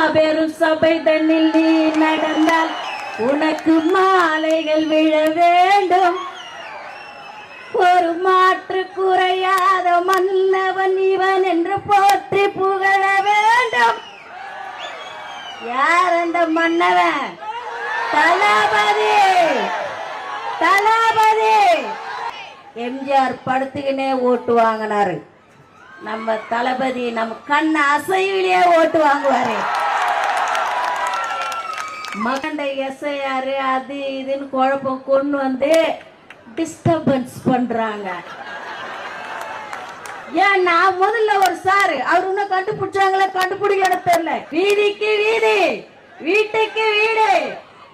மாபெரும் சபை தன்னில் நீ நடந்தால் உனக்கு மாலைகள் விழ வேண்டும். ஒரு மாற்று குறையாத மன்னவன் இவன் என்று போற்றி புகழ வேண்டும். யார் அந்த மன்னவன்? தளபதி. தளபதி எம்ஜிஆர் படுத்துக்கினே ஓட்டு வாங்கினாரு. நம்ம தளபதி நம்ம கண் அசைவிலேயே ஓட்டு வாங்குவாரு. மகண்ட எஸ்ஐஆர் அது இதுன்னு குழப்பம் கொண்டு வந்து டிஸ்டர்பன்ஸ் பண்றாங்க. ஏன் நான் முதல்ல ஒரு சாரு அவர் இன்னும் கண்டுபிடிச்சாங்களே, கண்டுபிடிக்க தெரியல. வீதிக்கு வீதி, வீட்டுக்கு வீடு,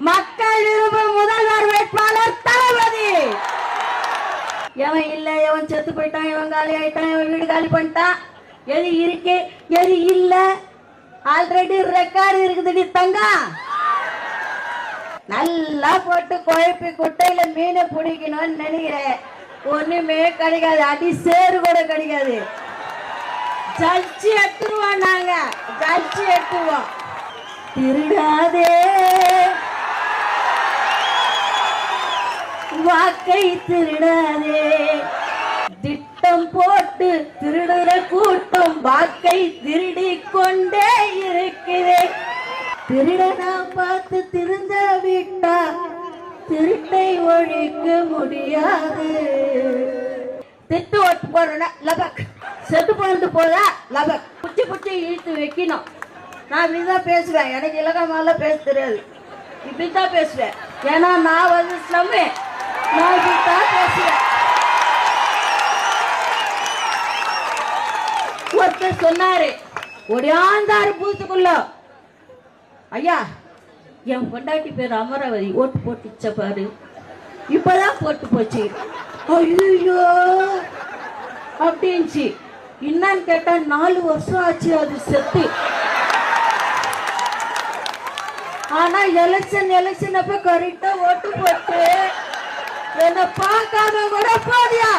மக்கள் விரும்பும் முதல்வர் வேட்பாளர் தளபதி. எவன் இல்ல, எவன் செத்து போயிட்டான், இவன் காலி ஆயிட்டான், இவன் வீடு காலி பண்ணிட்டான், எது இருக்கு எது இல்ல ஆல்ரெடி ரெக்கார்டு இருக்குதுடி தங்கம். நல்லா போட்டு குழப்பி குட்டையில மீனை பிடிக்கணும்னு நினைக்கிறேன். ஒண்ணுமே கிடைக்காது, அடி சேரு கூட கிடைக்காது. ஜல்ச்சி எடுத்துருவோம், நாங்க ஜல்ச்சி எடுத்துருவோம். திருடாதே வாக்கை திருடாதே, திட்டம் போட்டு திருடுற கூட்டம் வாக்கை திருடி கொண்டே இருக்குது. திருடனா பார்த்து திருந்த விட்டா திருட்டை ஒழிக்க முடியாது. திட்டு ஓட்டு போறோம்னா லபக், செத்து போயிட்டு போதா லபக், புச்சி புச்சி இழுத்து வைக்கணும். நான் இப்படிதான் பேசுவேன், எனக்கு இலக்கமாலாம் பேச தெரியாது, இப்படித்தான் பேசுவேன். ஏன்னா நான் வந்து ஸ்லம்மு, நான் இப்படித்தான் பேசுவேன். ஒருத்தர் சொன்னாரு, ஒடியாந்தாரு பூத்துக்குள்ள, ஐயா என் பொண்டாட்டி பேர் அமராவதி, ஓட்டு போட்டுச்ச பாரு, இப்பதான் போட்டு போச்சு. ஐயோ அப்படின்ச்சு. என்னன்னு கேட்டா 4 வருஷம் ஆச்சு அது செத்து. ஆனா எலெக்ஷன் அப்ப கரெக்டா ஓட்டு போட்டு என்ன பார்க்காம கூட போதியா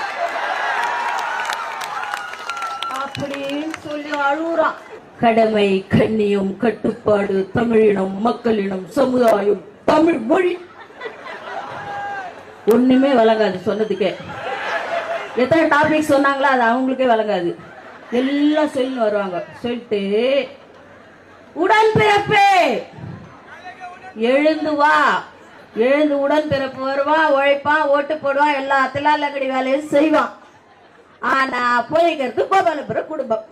அப்படின்னு சொல்லி அழுகுறான். கடமை, கண்ணியம், கட்டுப்பாடு, தமிழினம், மக்களினம், சமுதாயம், தமிழ் மொழி ஒண்ணுமே வழங்காது சொன்னதுக்கே. எத்தனை டாபிக் சொன்னாங்களோ அது அவங்களுக்கே வழங்காது. எல்லாம் சொல்லி வருவாங்க. சொல்லிட்டு உடன்பிறப்பே எழுந்து வா, எழுந்து உடன்பிறப்பு வருவான், உழைப்பான், ஓட்டு போடுவான், எல்லா தில்லாலங்கடி வேலையும் செய்வான். ஆனா போய்க்கிறது கோபாலபுர குடும்பம்.